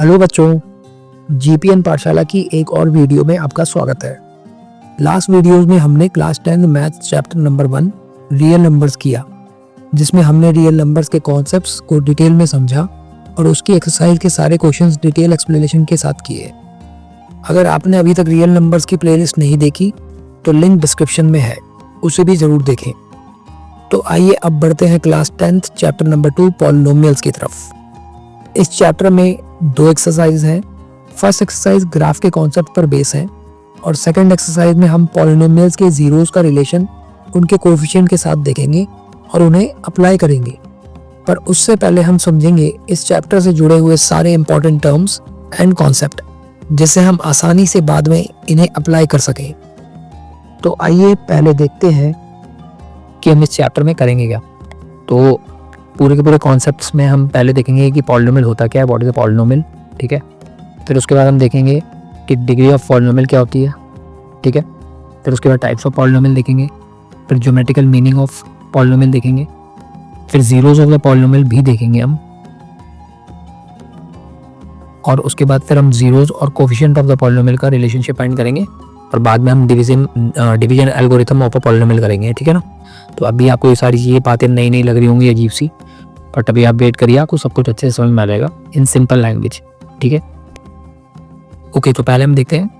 Hello बच्चों, GPN पाठशाला की एक और वीडियो में आपका स्वागत है। लास्ट वीडियोस में हमने class 10 maths chapter number 1 real numbers किया, जिसमें हमने रियल नंबर्स के कॉन्सेप्ट्स को डिटेल में समझा और उसकी एक्सरसाइज के सारे क्वेश्चंस डिटेल एक्सप्लेनेशन के साथ किए। अगर आपने अभी तक रियल नंबर्स की प्लेलिस्ट नहीं देखी तो लिंक डिस्क्रिप्शन में है, उसे भी जरूर देखें। तो आइए अब बढ़ते हैं क्लास 10 चैप्टर नंबर 2 पॉलिनोमियल्स की तरफ। इस चैप्टर में 2 एक्सरसाइज हैं। फर्स्ट एक्सरसाइज ग्राफ के कॉन्सेप्ट पर बेस है और सेकंड एक्सरसाइज में हम पॉलिनोमियल्स के जीरोस का रिलेशन उनके कोएफिशिएंट के साथ देखेंगे और उन्हें अप्लाई करेंगे। पर उससे पहले हम समझेंगे इस चैप्टर से जुड़े हुए सारे इंपॉर्टेंट टर्म्स एंड कॉन्सेप्ट, जिससे हम आसानी से बाद में इन्हें अप्लाई कर सकें। तो आइए पहले देखते हैं कि हम इस चैप्टर में करेंगे क्या। तो पूरे के पूरे कॉन्सेप्ट्स में हम पहले देखेंगे कि पॉलिनोमियल होता क्या है, व्हाट इज अ पॉलिनोमियल, ठीक है। फिर उसके बाद हम देखेंगे कि डिग्री ऑफ पॉलिनोमियल क्या होती है, ठीक है। फिर उसके बाद टाइप्स ऑफ पॉलिनोमियल देखेंगे, फिर ज्योमेट्रिकल मीनिंग ऑफ पॉलिनोमियल देखेंगे, फिर जीरोस ऑफ द पॉलिनोमियल भी देखेंगे हम, और उसके बाद फिर हम जीरोस और कोएफिशिएंट ऑफ द पॉलिनोमियल का रिलेशनशिप फाइंड करेंगे और बाद में हम division algorithm of a polynomial करेंगे, ठीक है ना। तो अभी आपको ये सारी चीज़ें बातें नई नई लग रही होंगी, अजीब सी, बट अभी आप वेट करिए, आपको सब कुछ अच्छे से समझ में आ जाएगा इन सिंपल लैंग्वेज, ठीक है। ओके, तो पहले हम देखते हैं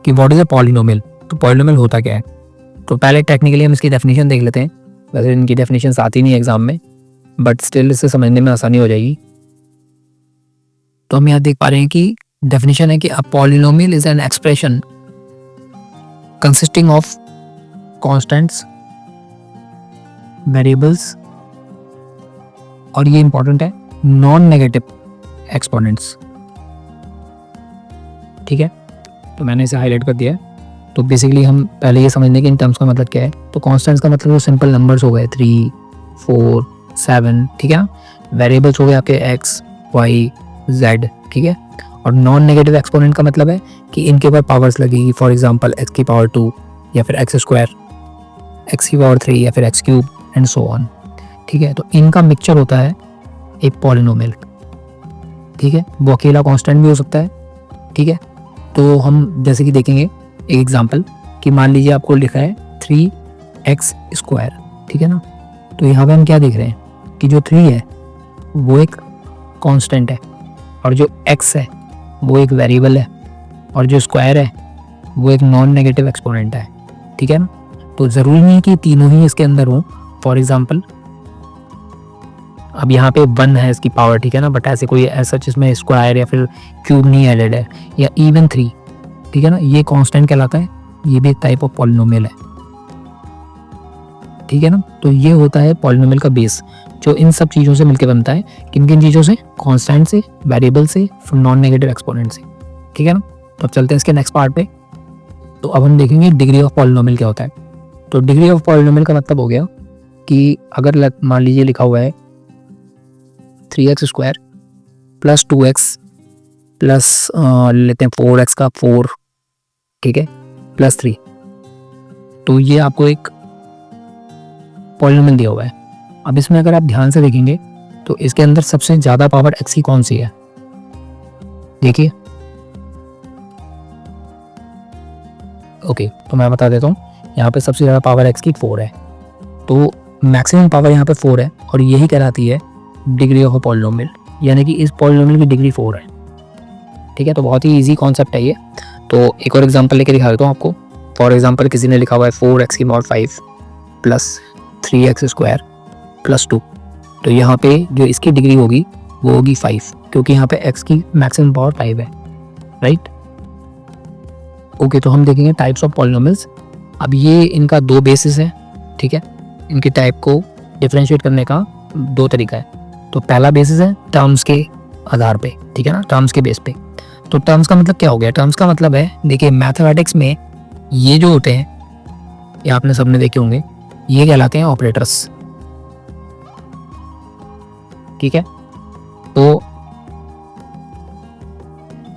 कि व्हाट इज अ पॉलिनोमियल। तो पॉलिनोमियल होता क्या है। तो पहले टेक्निकली हम इसकी डेफिनेशन देख लेते हैं। वैसे इनकी डेफिनेशन आती नहीं है एग्जाम में, बट स्टिल इससे समझने में आसानी हो जाएगी। तो हम यहाँ देख पा रहे हैं कि डेफिनेशन है कि a polynomial is an expression consisting of constants, variables और ये इंपॉर्टेंट है नॉन नेगेटिव एक्सपोनेंट्स, ठीक है। तो मैंने इसे हाईलाइट कर दिया है। तो बेसिकली हम पहले ये समझने के इन टर्म्स का मतलब क्या है। तो कॉन्स्टेंट्स का मतलब वो सिंपल नंबर्स हो गए 3, 4, 7, ठीक है। वेरिएबल्स हो गए आपके x, y, z, ठीक है। और नॉन नेगेटिव एक्सपोनेंट का मतलब है कि इनके ऊपर पावर्स लगेगी, फॉर एग्जांपल x की पावर 2 या फिर x स्क्वायर, x की पावर 3 या फिर x cube and so on, ठीक है। तो इनका मिक्सचर होता है एक पॉलिनोमियल, ठीक है। वो अकेला कांस्टेंट भी हो सकता है, ठीक है। तो हम जैसे कि देखेंगे एक एग्जांपल कि मान लीजिए आपको लिखा है 3x स्क्वायर, ठीक है ना। तो यहाँ पे हम क्या देख रहे हैं कि जो 3 है वो एक कांस्टेंट है और जो x है वो एक वेरिएबल है और जो स्क्वायर है वो एक नॉन नेगेटिव एक्सपोनेंट है, ठीक है ना। तो ज़रूरी नहीं कि तीनों ही इसके अंदर हों। फॉर एग्जांपल अब यहाँ पे 1 है इसकी पावर, ठीक है ना, बट ऐसे कोई ऐसा जिसमें स्क्वायर या फिर क्यूब नहीं एडेड है, या इवन 3, ठीक है ना, ये कांस्टेंट कहलाता है। ये भी एक टाइप ऑफ पॉलिनोमियल है, ठीक है ना। तो ये होता है पॉलिनोमियल का बेस, जो इन सब चीज़ों से मिलकर बनता है। किन किन चीज़ों से, कांस्टेंट से, वेरिएबल से, नॉन नेगेटिव एक्सपोनेंट से, ठीक है ना। तो अब चलते हैं इसके नेक्स्ट पार्ट पे। तो अब हम देखेंगे डिग्री ऑफ पॉलिनोमियल क्या होता है। तो डिग्री ऑफ पॉलिनोमियल का मतलब हो गया कि अगर मान लीजिए लिखा हुआ है 3x square plus 2x plus लेते हैं 4x का 4, ठीक है, प्लस 3, तो ये आपको एक पॉलिनोमियल दिया हुआ है। अब इसमें अगर आप ध्यान से देखेंगे तो इसके अंदर सबसे ज्यादा पावर x की कौन सी है, देखिए। ओके, तो मैं बता देता हूँ, यहाँ पे सबसे ज्यादा पावर x की 4 है, तो मैक्सिमम पावर यहाँ पे 4 है और यही कहलाती है डिग्री ऑफ अ पॉलिनोमियल, यानी कि इस पॉलिनोमियल की डिग्री 4 है, ठीक है। तो बहुत ही इजी कॉन्सेप्ट है ये। तो एक और एग्जांपल लेके दिखा देता हूँ आपको। फॉर एग्जांपल किसी ने लिखा हुआ है 4x की power 5 plus 3x square plus 2, तो यहाँ पे जो इसकी डिग्री होगी वो होगी 5, क्योंकि यहाँ पे x की मैक्सिमम पावर 5 है, राइट। ओके, तो हम देखेंगे टाइप्स ऑफ पॉलिनोमियल्स। अब ये इनका 2 बेसिस है, ठीक है। इनकी टाइप को डिफरेंशिएट करने का 2 तरीका है। तो पहला बेसिस है टर्म्स के आधार पे, ठीक है ना, टर्म्स के बेस पे। तो टर्म्स का मतलब क्या हो गया। टर्म्स का मतलब है, देखिए मैथमेटिक्स में ये जो होते हैं, ये आपने सबने देखे होंगे, ये कहलाते हैं ऑपरेटर्स, ठीक है। तो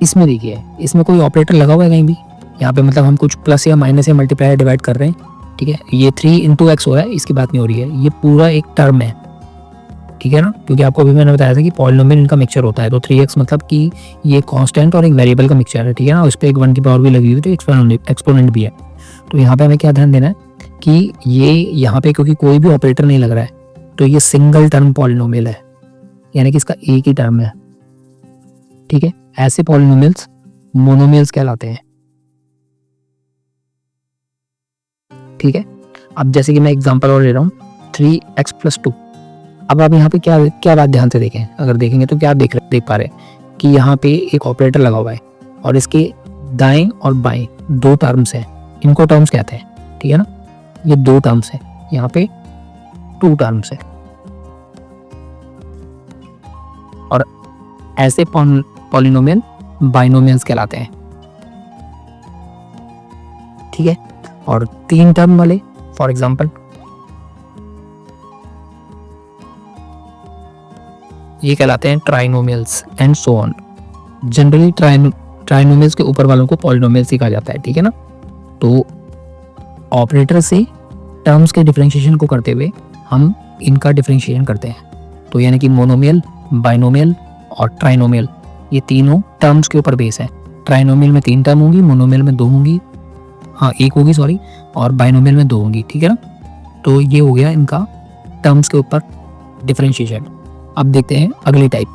इसमें देखिए, इसमें कोई ऑपरेटर लगा हुआ है कहीं भी, यहाँ पे मतलब हम कुछ प्लस या माइनस या मल्टीप्लाई डिवाइड कर रहे हैं, ठीक है। ये 3 × x हो रहा है, इसकी बात नहीं हो रही है, ये पूरा एक टर्म है, ठीक है ना, क्योंकि आपको अभी मैंने बताया था कि पॉलिनोमियल इनका मिक्सचर होता है। तो 3x मतलब कि ये कांस्टेंट और एक वेरिएबल का मिक्सचर है, ठीक है ना, उस पर एक 1 की पावर भी लगी हुई तो एक्सपोनेंट भी है। तो यहाँ पे हमें क्या ध्यान देना है कि ये यहाँ पे क्योंकि कोई भी ऑपरेटर नहीं लग रहा है तो ये सिंगल टर्म पॉलिनोमियल है, यानी कि इसका एक ही टर्म है, ठीक है। ऐसे पॉलिनोमियल्स मोनोमियल्स कहलाते हैं, ठीक है। अब जैसे कि मैं एग्जांपल और ले रहा हूँ 3x+2। अब आप यहाँ पे क्या क्या बात ध्यान से देखें, अगर देखेंगे तो क्या देख पा रहे हैं कि यहाँ पे एक ऑपरेटर लगा हुआ है और इसके दाएं और बाएं 2 टर्म्स हैं, इनको टर्म्स कहते हैं, ठीक है ना। ये 2 टर्म्स हैं, यहाँ पे 2 टर्म्स है। और ऐसे पॉलिनोमियल बाइनोमियल्स कहलाते हैं, ठीक है। और 3 टर्म वाले फॉर एग्जांपल ये कहलाते हैं trinomials and so on. Generally trinomials के ऊपर वालों को पॉलिनोमियल्स ही कहा जाता है, ठीक है ना। तो ऑपरेटर से टर्म्स के डिफरेंशिएशन को करते हुए हम इनका डिफरेंशिएशन करते हैं। तो यानी कि मोनोमियल, बाइनोमियल और ट्राइनोमियल, ये तीनों टर्म्स के ऊपर बेस है। ट्राइनोमियल में 3 टर्म होंगी, मोनोमियल में 2 होंगी, हाँ 1 होगी सॉरी, और बाइनोमियल में 2 होंगी, ठीक है ना। तो ये हो गया इनका टर्म्स के ऊपर डिफरेंशिएशन। अब देखते हैं अगली टाइप।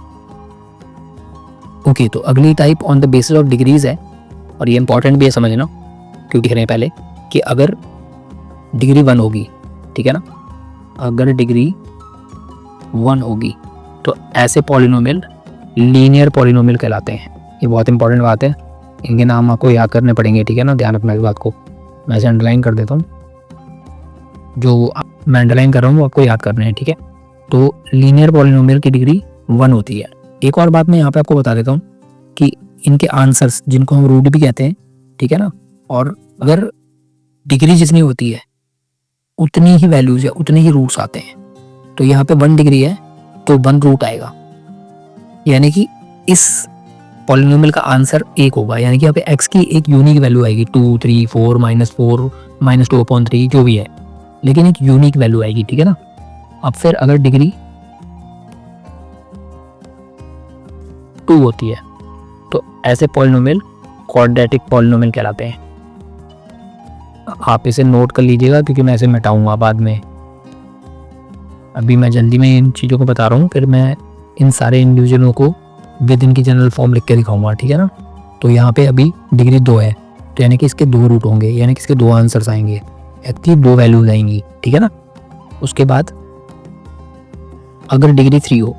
ओके, तो अगली type on the basis of degrees है, और ये इंपॉर्टेंट भी है समझना, क्योंकि देख रहे हैं पहले कि अगर डिग्री 1 होगी, ठीक है ना, अगर डिग्री 1 होगी तो ऐसे पॉलिनोमियल लीनियर पॉलिनोमियल कहलाते हैं। ये बहुत इंपॉर्टेंट बात है, इनके नाम आपको याद करने पड़ेंगे, ठीक है ना, ध्यान रखना इस बात को। मैं इसे अंडरलाइन कर देता हूँ, जो मैं अंडरलाइन कर रहा हूँ वो आपको याद करने हैं, ठीक है। तो लीनियर पॉलिनोमियल की डिग्री 1 होती है। एक और बात मैं यहाँ पे आपको बता देता हूँ कि इनके आंसर्स, जिनको हम रूट भी कहते हैं, ठीक है ना, और अगर डिग्री जितनी होती है उतनी ही वैल्यूज या उतने ही रूट्स आते हैं। तो यहाँ पे 1 डिग्री है तो 1 रूट आएगा, यानी कि इस पॉलिनोमियल का आंसर 1 होगा, यानी कि यहाँ पे x की एक यूनिक वैल्यू आएगी, 2, 3, 4, -4, -2/3 जो भी है, लेकिन एक यूनिक वैल्यू आएगी, ठीक है ना। अब फिर अगर डिग्री 2 होती है तो ऐसे पॉलिनोमियल क्वाड्रेटिक पॉलिनोमियल कहलाते हैं। आप इसे नोट कर लीजिएगा क्योंकि मैं इसे मिटाऊंगा बाद में। अभी मैं जल्दी में इन चीज़ों को बता रहा हूँ, फिर मैं इन सारे इंडिविजुअलों को विद इनकी जनरल फॉर्म लिख के दिखाऊंगा, ठीक है ना। तो यहाँ पे अभी डिग्री 2 है, तो यानी कि इसके 2 रूट होंगे, यानी कि इसके 2 आंसर्स आएंगे, इसकी 2 वैल्यूज आएंगी, ठीक है ना। उसके बाद अगर डिग्री 3 हो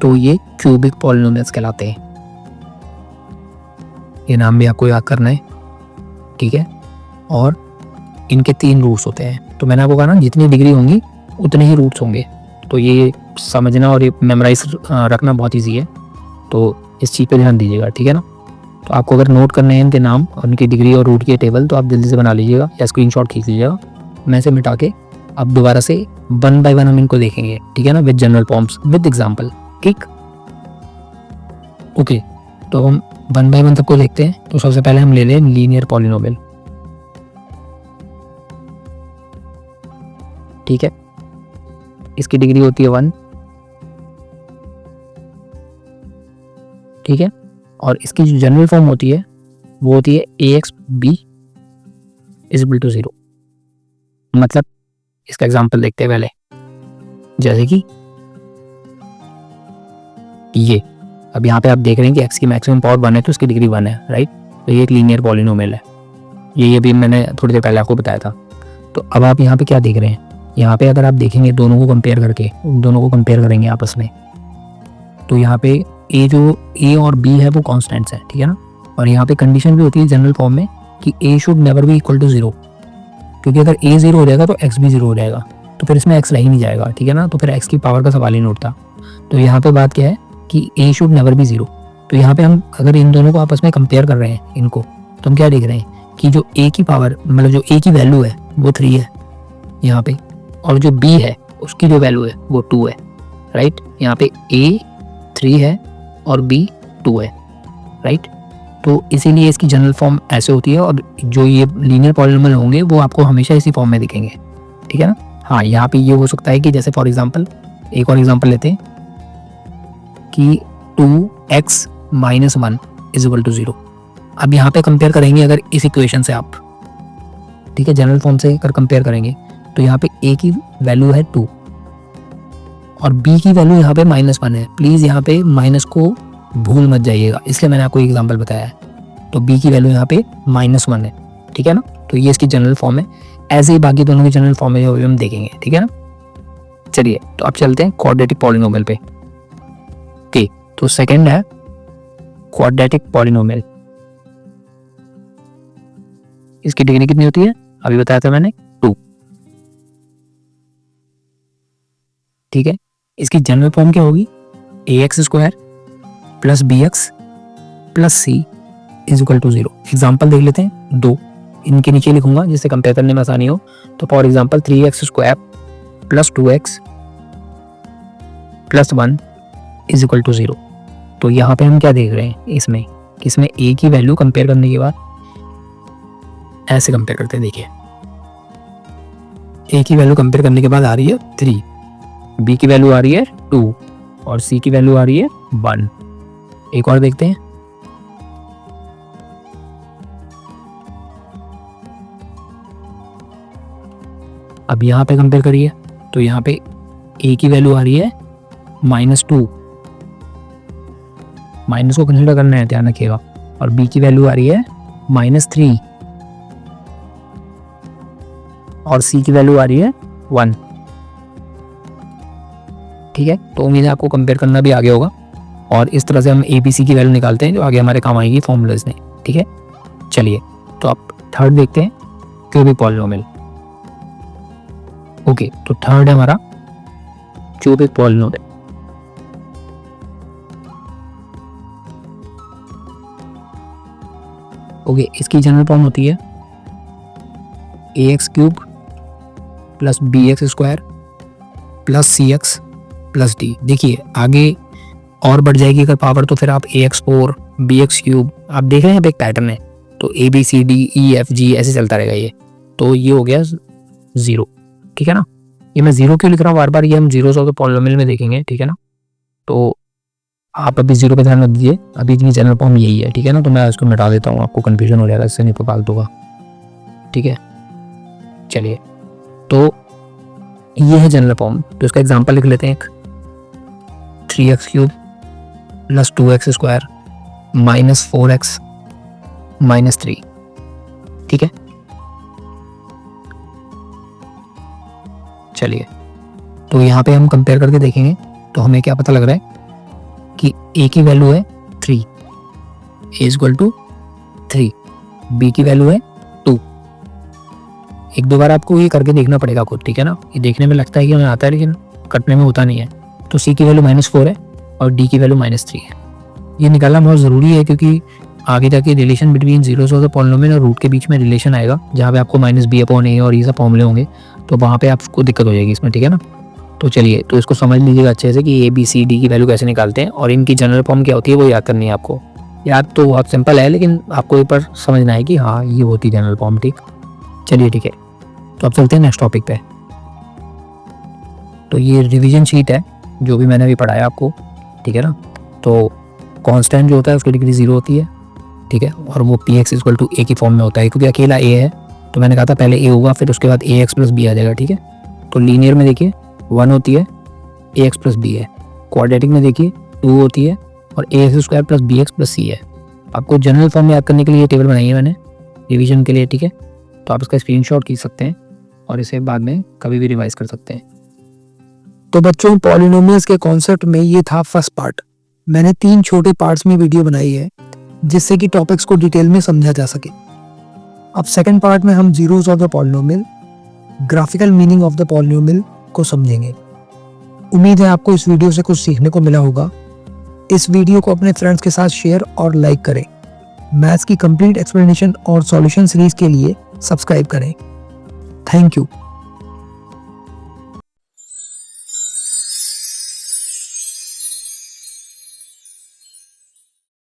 तो ये क्यूबिक पॉलिनोमियल्स कहलाते हैं। ये नाम भी आपको याद करना है, ठीक है। और इनके 3 रूट्स होते हैं। तो मैंने आपको कहा ना, जितनी डिग्री होंगी उतने ही रूट्स होंगे। तो ये समझना और ये मेमोराइज रखना बहुत ईजी है, तो इस चीज़ पे ध्यान दीजिएगा, ठीक है ना। तो आपको अगर नोट करने हैं इनके नाम और इनकी डिग्री और रूट की टेबल, तो आप जल्दी से बना लीजिएगा या स्क्रीनशॉट खींच लीजिएगा। मैं इसे मिटा के अब दोबारा से 1 बाय 1 हम इनको देखेंगे, ठीक है ना, with general forms with example, ठीक। ओके, तो हम 1 बाय 1 सबको देखते हैं। तो सबसे पहले हम ले लें लीनियर पॉलिनोमियल, ठीक है। इसकी डिग्री होती है 1, ठीक है। और इसकी जो जनरल फॉर्म होती है वो होती है ax(b) = 0। मतलब इसका एग्जांपल देखते हैं पहले, जैसे कि ये अब यहाँ पे आप देख रहे हैं कि x की मैक्सिमम पावर 1 है तो इसकी डिग्री 1 है, राइट। तो ये एक लीनियर पॉलिनोमियल है, ये भी मैंने थोड़ी देर पहले आपको बताया था। तो अब आप यहाँ पे क्या देख रहे हैं, यहाँ पे अगर आप देखेंगे दोनों को कंपेयर करके, दोनों को कंपेयर करेंगे आपस में, तो यहाँ पे a और b है वो कॉन्स्टेंट्स है, ठीक है ना। और यहाँ पे कंडीशन भी होती है जनरल फॉर्म में कि a should never be equal to 0, क्योंकि अगर a 0 हो जाएगा तो x भी 0 हो जाएगा, तो फिर इसमें x रह ही नहीं जाएगा, ठीक है ना। तो फिर x की पावर का सवाल ही नहीं उठता। तो यहाँ पे बात क्या है कि a शुड नेवर बी 0। तो यहाँ पे हम अगर इन दोनों को आपस में कंपेयर कर रहे हैं इनको, तो हम क्या देख रहे हैं कि जो a की पावर, मतलब जो a की वैल्यू है वो 3 है यहाँ पे, और जो b है उसकी जो वैल्यू है वो 2 है, राइट। यहाँ पे a 3 है और b 2 है, राइट। तो इसीलिए इसकी जनरल फॉर्म ऐसे होती है, और जो ये लीनियर पॉलिनोमियल होंगे वो आपको हमेशा इसी फॉर्म में दिखेंगे, ठीक है ना। हाँ, यहाँ पे ये हो सकता है कि जैसे फॉर एग्जांपल एक और एग्जांपल लेते हैं कि 2x - 1 = 0। अब यहाँ पे कंपेयर करेंगे अगर इस इक्वेशन से आप, ठीक है, जनरल फॉर्म से अगर कंपेयर करेंगे तो यहाँ पे a की वैल्यू है 2 और b की वैल्यू यहाँ पे -1 है। प्लीज़ यहाँ पे माइनस को भूल मत जाइएगा, इसलिए मैंने आपको एग्जांपल बताया है। तो b की वैल्यू यहाँ पे -1 है, ठीक है ना। तो ये इसकी जनरल फॉर्म है। ऐसे ही बाकी दोनों की जनरल फॉर्म है, हम देखेंगे, ठीक है ना। चलिए तो अब चलते हैं क्वाड्रेटिक पॉलिनोमियल पे। ओके, तो सेकंड है क्वाड्रेटिक पॉलिनोमियल। इसकी डिग्री कितनी होती है, अभी बताया था मैंने, 2, ठीक है। इसकी जनरल फॉर्म क्या होगी, ax² + bx + c = 0। एग्जाम्पल देख लेते हैं, 2 इनके नीचे लिखूंगा जिससे कंपेयर करने में आसानी हो। तो फॉर एग्जाम्पल 3x² + 2x + 1 = 0। तो यहाँ पे हम क्या देख रहे हैं इसमें कि इसमें a की वैल्यू कंपेयर करने के बाद ऐसे कंपेयर करते हैं। देखिए a की वैल्यू कंपेयर करने के बाद आ रही है 3, b की वैल्यू आ रही है 2 और c की वैल्यू आ रही है 1। एक और देखते हैं, अब यहाँ पे कंपेयर करिए तो यहाँ पे a की वैल्यू आ रही है -2, माइनस को कंसिडर करना है, ध्यान रखिएगा, और b की वैल्यू आ रही है -3 और c की वैल्यू आ रही है 1, ठीक है। तो उम्मीद है आपको कंपेयर करना भी आ गया होगा और इस तरह से हम ABC की वैल्यू निकालते हैं जो आगे हमारे काम आएगी फॉर्मूलाज में, ठीक है। चलिए तो अब थर्ड देखते हैं, क्यूबिक पॉलिनोमियल। ओके, तो थर्ड है हमारा क्यूबिक पॉलिनोमियल। ओके, इसकी जनरल फॉर्म होती है ax³ + bx² + cx + d। देखिए आगे और बढ़ जाएगी अगर पावर तो फिर आप ax4 bx³ आप देख रहे हैं एक पैटर्न है, तो a b c d e f g ऐसे चलता रहेगा ये। तो ये हो गया 0, ठीक है ना। ये मैं 0 क्यों लिख रहा हूँ बार बार, ये हम जीरोस ऑफ द पॉलिनोमियल में देखेंगे, ठीक है ना। तो आप अभी 0 पे ध्यान रख दीजिए, अभी इतनी जनरल फॉर्म यही है, ठीक है ना। तो मैं इसको मिटा देता हूँ, आपको कंफ्यूजन हो जाएगा, इससे नहीं फालतू का, ठीक है। चलिए तो ये है जनरल फॉर्म, तो इसका एग्जांपल लिख लेते हैं एक, 3x³ + 2x² - 4x - 3, ठीक है। चलिए तो यहाँ पे हम कंपेयर करके देखेंगे तो हमें क्या पता लग रहा है कि a की वैल्यू है 3, a = 3, b की वैल्यू है 2। एक दो बार आपको ये करके देखना पड़ेगा खुद, ठीक है ना। ये देखने में लगता है कि हमें आता है लेकिन करने में होता नहीं है। तो c की वैल्यू -4 है और d की वैल्यू -3 है। ये निकालना बहुत ज़रूरी है क्योंकि आगे जाके relation between zeros of the polynomial और रूट के बीच में रिलेशन आएगा जहाँ पे आपको -b/a और ये सब फॉर्मूले होंगे, तो वहाँ पे आपको दिक्कत हो जाएगी इसमें, ठीक है ना। तो चलिए तो इसको समझ लीजिएगा अच्छे से कि a b c d की वैल्यू कैसे निकालते हैं और इनकी जनरल फॉर्म क्या होती है वो याद करनी है आपको। याद तो बहुत सिंपल है लेकिन आपको एक बार समझना है कि हाँ ये होती है जनरल फॉर्म, ठीक। चलिए ठीक है, तो अब चलते हैं नेक्स्ट टॉपिक पे। तो ये रिवीजन शीट है जो भी मैंने अभी पढ़ाया आपको, ठीक है ना। तो कांस्टेंट जो होता है उसकी डिग्री 0 होती है, ठीक है, और वो px = a की फॉर्म में होता है क्योंकि अकेला a है। तो मैंने कहा था पहले a होगा फिर उसके बाद ax + b आ जाएगा, ठीक है। तो लीनियर में देखिए 1 होती है, ax + b है। क्वाड्रेटिक में देखिए 2 होती है और ax² + bx + c है। आपको जनरल फॉर्म याद करने के लिए ये टेबल बनाई है मैंने रिवीजन के लिए, ठीक है। तो आप इसका स्क्रीनशॉट खींच सकते हैं और इसे बाद में कभी भी रिवाइज कर सकते हैं। तो बच्चों पॉलिनोमियल्स के कॉन्सेप्ट में ये था फर्स्ट पार्ट। मैंने 3 छोटे पार्ट्स में वीडियो बनाई है जिससे कि टॉपिक्स को डिटेल में समझा जा सके। अब सेकंड पार्ट में हम zeros of the polynomial, graphical meaning of the polynomial को समझेंगे। उम्मीद है आपको इस वीडियो से कुछ सीखने को मिला होगा। इस वीडियो को अपने फ्रेंड्स के साथ शेयर और लाइक करें। मैथ्स की कंप्लीट एक्सप्लेनेशन और सॉल्यूशन सीरीज के लिए सब्सक्राइब करें। Thank you.